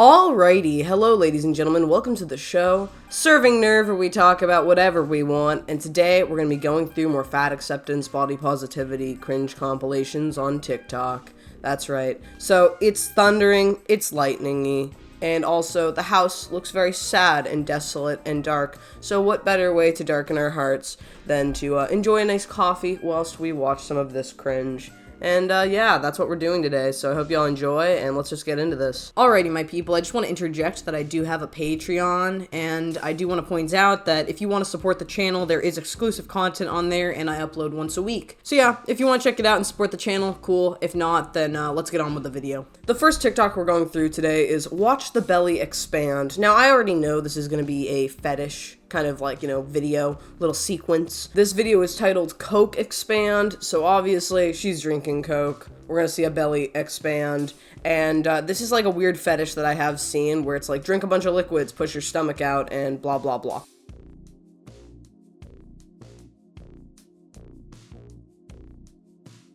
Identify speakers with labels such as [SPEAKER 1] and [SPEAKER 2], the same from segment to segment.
[SPEAKER 1] Alrighty, hello ladies and gentlemen, welcome to the show, Serving Nerve, where we talk about whatever we want, and today we're going to be going through more fat acceptance, body positivity, cringe compilations on TikTok. That's right. So, it's thundering, it's lightning-y, and also the house looks very sad and desolate and dark, so what better way to darken our hearts than to enjoy a nice coffee whilst we watch some of this cringe. And, yeah, that's what we're doing today, so I hope y'all enjoy, and let's just get into this. Alrighty, my people, I just want to interject that I do have a Patreon, and I do want to point out that if you want to support the channel, there is exclusive content on there, and I upload once a week. So yeah, if you want to check it out and support the channel, cool. If not, then, let's get on with the video. The first TikTok we're going through today is Watch the Belly Expand. Now, I already know this is going to be a fetish kind of like, video, little sequence. This video is titled Coke Expand, so obviously she's drinking Coke. We're gonna see a belly expand, and this is like a weird fetish that I have seen where it's like drink a bunch of liquids, push your stomach out, and blah blah blah.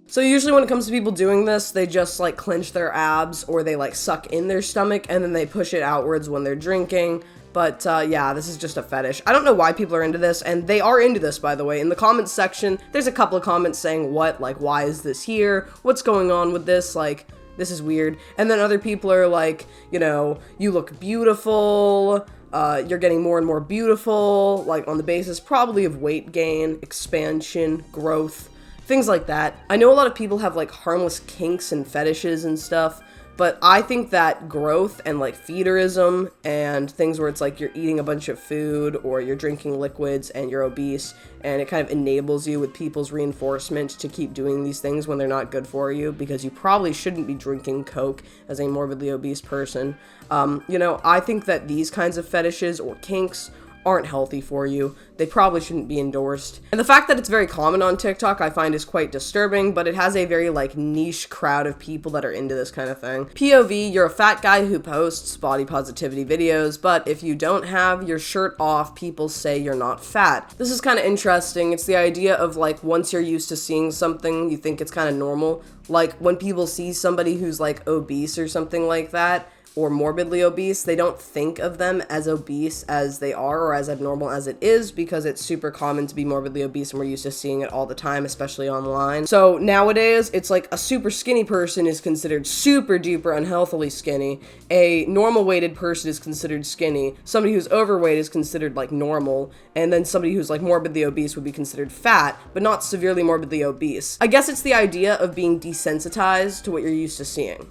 [SPEAKER 1] So usually when it comes to people doing this, they just like clench their abs or they like suck in their stomach and then they push it outwards when they're drinking. But, yeah, this is just a fetish. I don't know why people are into this, and they are into this, by the way. In the comments section, there's a couple of comments saying, what? Like, why is this here? What's going on with this? Like, this is weird. And then other people are like, you look beautiful, you're getting more and more beautiful, like, on the basis probably of weight gain, expansion, growth, things like that. I know a lot of people have, like, harmless kinks and fetishes and stuff, but I think that growth and, like, feederism and things where it's like you're eating a bunch of food or you're drinking liquids and you're obese and it kind of enables you with people's reinforcement to keep doing these things when they're not good for you because you probably shouldn't be drinking Coke as a morbidly obese person. I think that these kinds of fetishes or kinks aren't healthy for you. They probably shouldn't be endorsed. And the fact that it's very common on TikTok I find is quite disturbing, but it has a very niche crowd of people that are into this kind of thing. POV, you're a fat guy who posts body positivity videos, but if you don't have your shirt off, people say you're not fat. This is kind of interesting. It's the idea of once you're used to seeing something, you think it's kind of normal. Like when people see somebody who's obese or something like that, or morbidly obese, they don't think of them as obese as they are or as abnormal as it is because it's super common to be morbidly obese and we're used to seeing it all the time, especially online. So nowadays, it's like a super skinny person is considered super duper unhealthily skinny. A normal weighted person is considered skinny. Somebody who's overweight is considered normal. And then somebody who's morbidly obese would be considered fat, but not severely morbidly obese. I guess it's the idea of being desensitized to what you're used to seeing.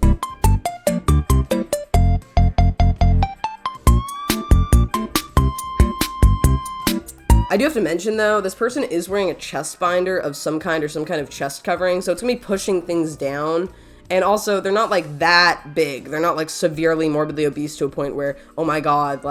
[SPEAKER 1] I do have to mention, though, this person is wearing a chest binder of some kind or some kind of chest covering, so it's gonna be pushing things down. And also, they're not, that big. They're not, severely morbidly obese to a point where, oh my god,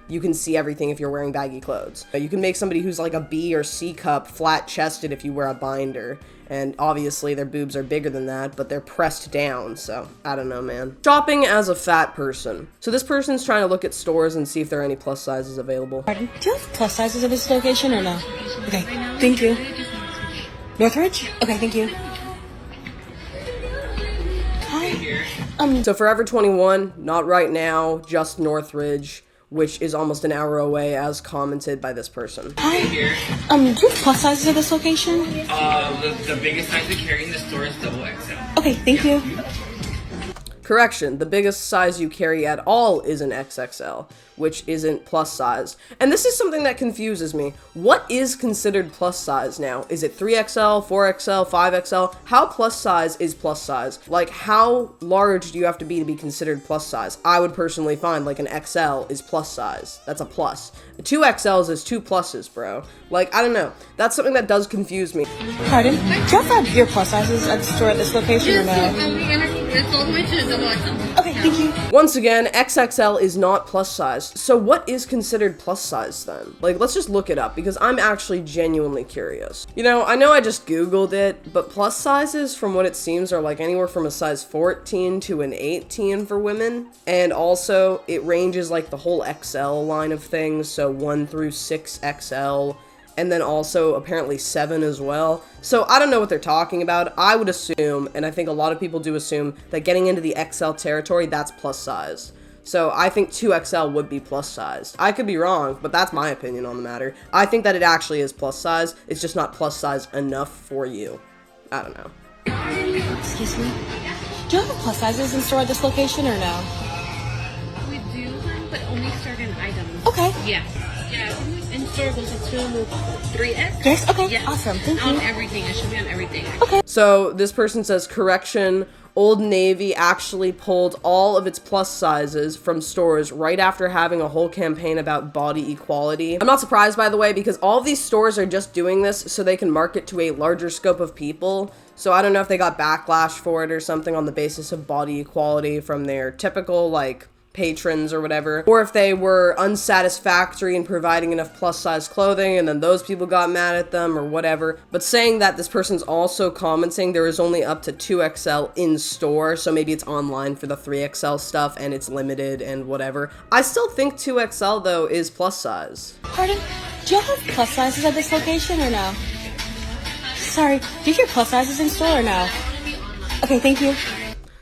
[SPEAKER 1] you can see everything if you're wearing baggy clothes. You can make somebody who's a B or C cup flat-chested if you wear a binder. And obviously their boobs are bigger than that, but they're pressed down, so I don't know, man. Shopping as a fat person. So this person's trying to look at stores and see if there are any plus sizes available.
[SPEAKER 2] Pardon? Do you have plus sizes at this location or no? Okay, thank you. Northridge? Okay, thank you. Hi.
[SPEAKER 1] So Forever 21, not right now, just Northridge, which is almost an hour away, as commented by this person.
[SPEAKER 2] Hi. Do you have plus sizes at this location?
[SPEAKER 3] The biggest size we carry in the store is XXL.
[SPEAKER 2] Okay, thank you.
[SPEAKER 1] Correction, the biggest size you carry at all is an XXL, which isn't plus size. And this is something that confuses me. What is considered plus size now? Is it 3XL, 4XL, 5XL? How plus size is plus size? How large do you have to be considered plus size? I would personally find an XL is plus size. That's a plus. 2XLs is 2 pluses, bro. I don't know. That's something that does confuse me.
[SPEAKER 2] Pardon? Do you have your plus sizes at the store at this location or no? Okay, thank you.
[SPEAKER 1] Once again, XXL is not plus size. So what is considered plus size then? Let's just look it up because I'm actually genuinely curious. I know I just Googled it, but plus sizes from what it seems are anywhere from a size 14 to an 18 for women. And also it ranges the whole XL line of things. So 1 through 6XL. And then also apparently 7 as well. So I don't know what they're talking about. I would assume, and I think a lot of people do assume, that getting into the XL territory, that's plus size. So I think 2XL would be plus size. I could be wrong, but that's my opinion on the matter. I think that it actually is plus size. It's just not plus size enough for you. I don't know.
[SPEAKER 2] Excuse me? Do you have plus sizes in store at this location or no?
[SPEAKER 4] We do, but only certain items.
[SPEAKER 2] Okay.
[SPEAKER 4] Yes. Yeah, in store goes to 3X.
[SPEAKER 2] Yes? Okay,
[SPEAKER 4] Yes.
[SPEAKER 2] awesome. Thank you.
[SPEAKER 4] On everything. It should be on everything.
[SPEAKER 2] Okay.
[SPEAKER 1] So this person says, correction, Old Navy actually pulled all of its plus sizes from stores right after having a whole campaign about body equality. I'm not surprised, by the way, because all of these stores are just doing this so they can market to a larger scope of people. So I don't know if they got backlash for it or something on the basis of body equality from their typical, like, patrons or whatever, or if they were unsatisfactory in providing enough plus size clothing and then those people got mad at them or whatever. But saying that this person's also commenting there is only up to 2XL in store, so maybe it's online for the 3XL stuff and it's limited and whatever. I still think 2XL though is plus size.
[SPEAKER 2] Pardon? Do you have plus sizes at this location or no? Sorry, do you have your plus sizes in store or no? Okay, thank you.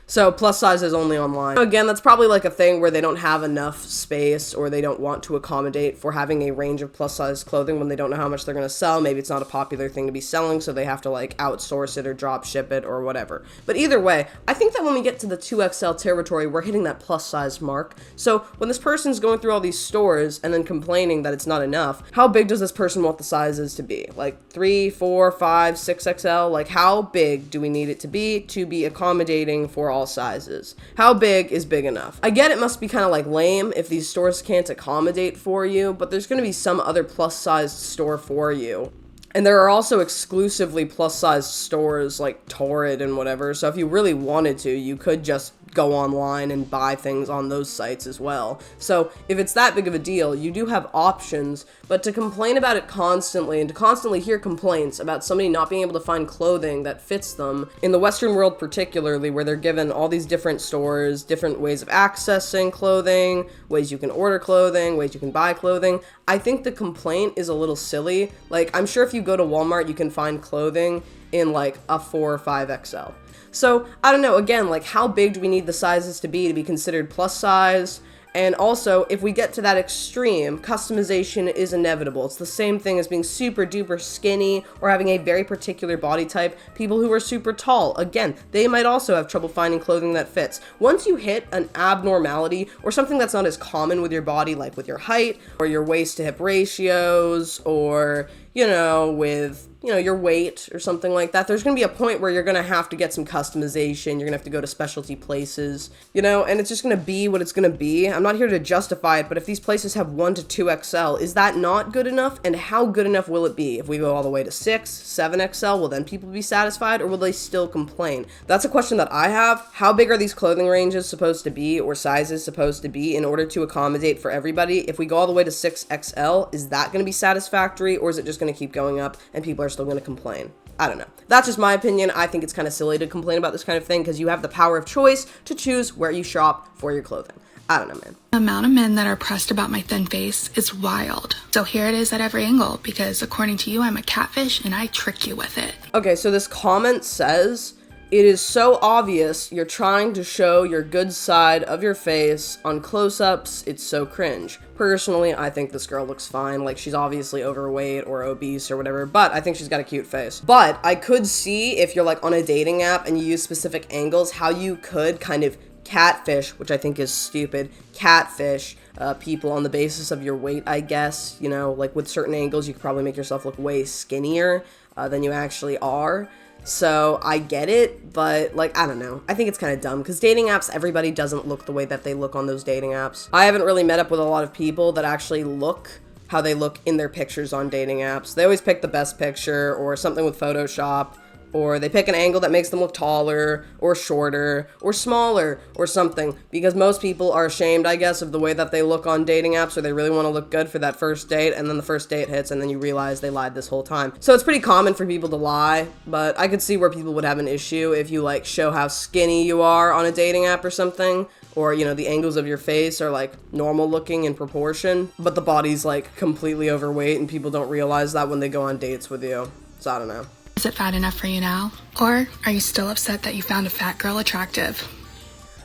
[SPEAKER 1] So plus size is only online. Again, that's probably like a thing where they don't have enough space or they don't want to accommodate for having a range of plus size clothing when they don't know how much they're going to sell. Maybe it's not a popular thing to be selling, so they have to like outsource it or drop ship it or whatever. But either way, I think that when we get to the 2XL territory, we're hitting that plus size mark. So when this person's going through all these stores and then complaining that it's not enough, how big does this person want the sizes to be? Like 3, 4, 5, 6XL? Like how big do we need it to be accommodating for all sizes? How big is big enough? I get it must be kind of like lame if these stores can't accommodate for you, but there's going to be some other plus sized store for you. And there are also exclusively plus sized stores like Torrid and whatever, so if you really wanted to, you could just go online and buy things on those sites as well. So if it's that big of a deal, you do have options, but to complain about it constantly and to constantly hear complaints about somebody not being able to find clothing that fits them, in the Western world particularly, where they're given all these different stores, different ways of accessing clothing, ways you can order clothing, ways you can buy clothing, I think the complaint is a little silly. Like, I'm sure if you go to Walmart, you can find clothing in like a 4 or 5XL. So, I don't know, again, like how big do we need the sizes to be considered plus size? And also, if we get to that extreme, customization is inevitable. It's the same thing as being super duper skinny or having a very particular body type. People who are super tall, again, they might also have trouble finding clothing that fits. Once you hit an abnormality or something that's not as common with your body, like with your height or your waist to hip ratios or, you know, with your weight or something like that, there's going to be a point where you're going to have to get some customization. You're going to have to go to specialty places, and it's just going to be what it's going to be. I'm not here to justify it, but if these places have 1 to 2XL, is that not good enough? And how good enough will it be? If we go all the way to 6, 7XL, will then people be satisfied or will they still complain? That's a question that I have. How big are these clothing ranges supposed to be or sizes supposed to be in order to accommodate for everybody? If we go all the way to 6XL, is that going to be satisfactory or is it just going to keep going up and people are still going to complain? I don't know. That's just my opinion. I think it's kind of silly to complain about this kind of thing because you have the power of choice to choose where you shop for your clothing. I don't know, man.
[SPEAKER 5] The amount of men that are pressed about my thin face is wild. So here it is at every angle because according to you, I'm a catfish and I trick you with it.
[SPEAKER 1] Okay, so this comment says, it is so obvious you're trying to show your good side of your face on close-ups, it's so cringe. Personally, I think this girl looks fine, like she's obviously overweight or obese or whatever, but I think she's got a cute face. But I could see if you're like on a dating app and you use specific angles, how you could kind of catfish, which I think is stupid, catfish people on the basis of your weight, I guess, like with certain angles, you could probably make yourself look way skinnier than you actually are. So I get it, but like, I don't know. I think it's kind of dumb because dating apps, everybody doesn't look the way that they look on those dating apps. I haven't really met up with a lot of people that actually look how they look in their pictures on dating apps. They always pick the best picture or something with Photoshop, or they pick an angle that makes them look taller or shorter or smaller or something, because most people are ashamed, I guess, of the way that they look on dating apps, or they really want to look good for that first date, and then the first date hits and then you realize they lied this whole time. So it's pretty common for people to lie, but I could see where people would have an issue if you like show how skinny you are on a dating app or something, or the angles of your face are like normal looking in proportion, but the body's like completely overweight and people don't realize that when they go on dates with you. So I don't know.
[SPEAKER 5] Is it fat enough for you now? Or are you still upset that you found a fat girl attractive?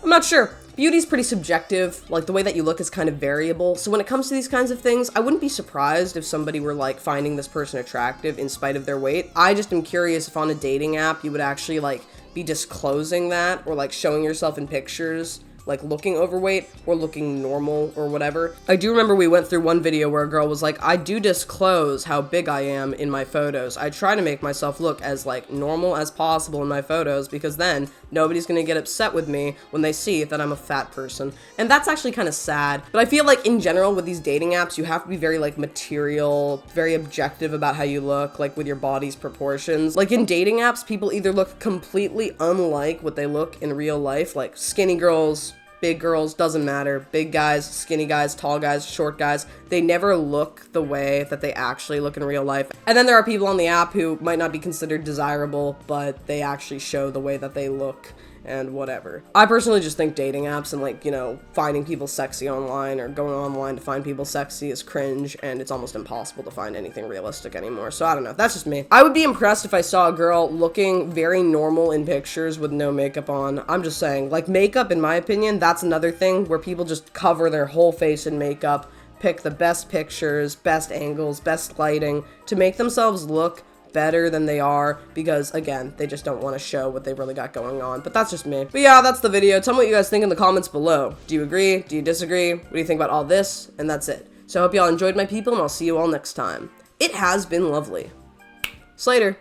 [SPEAKER 1] I'm not sure. beauty's pretty subjective. Like, the way that you look is kind of variable. So when it comes to these kinds of things, I wouldn't be surprised if somebody were like finding this person attractive in spite of their weight. I just am curious if on a dating app you would actually like be disclosing that, or like showing yourself in pictures like looking overweight or looking normal or whatever. I do remember we went through one video where a girl was like, I do disclose how big I am in my photos. I try to make myself look as like normal as possible in my photos, because then nobody's gonna get upset with me when they see that I'm a fat person. And that's actually kind of sad. But I feel like in general with these dating apps, you have to be very like material, very objective about how you look, like with your body's proportions. Like in dating apps, people either look completely unlike what they look in real life, like skinny girls, big girls, doesn't matter. Big guys, skinny guys, tall guys, short guys. They never look the way that they actually look in real life. And then there are people on the app who might not be considered desirable, but they actually show the way that they look and whatever. I personally just think dating apps and like, you know, finding people sexy online or going online to find people sexy is cringe, and it's almost impossible to find anything realistic anymore. So I don't know, that's just me. I would be impressed if I saw a girl looking very normal in pictures with no makeup on. I'm just saying, like, makeup, in my opinion, that's another thing where people just cover their whole face in makeup, pick the best pictures, best angles, best lighting to make themselves look better than they are, because again, they just don't want to show what they really got going on. But that's just me. But yeah, that's the video. Tell me what you guys think in the comments below. Do you agree? Do you disagree? What do you think about all this? And that's it. So I hope y'all enjoyed, my people, and I'll see you all next time. It has been lovely. Slater.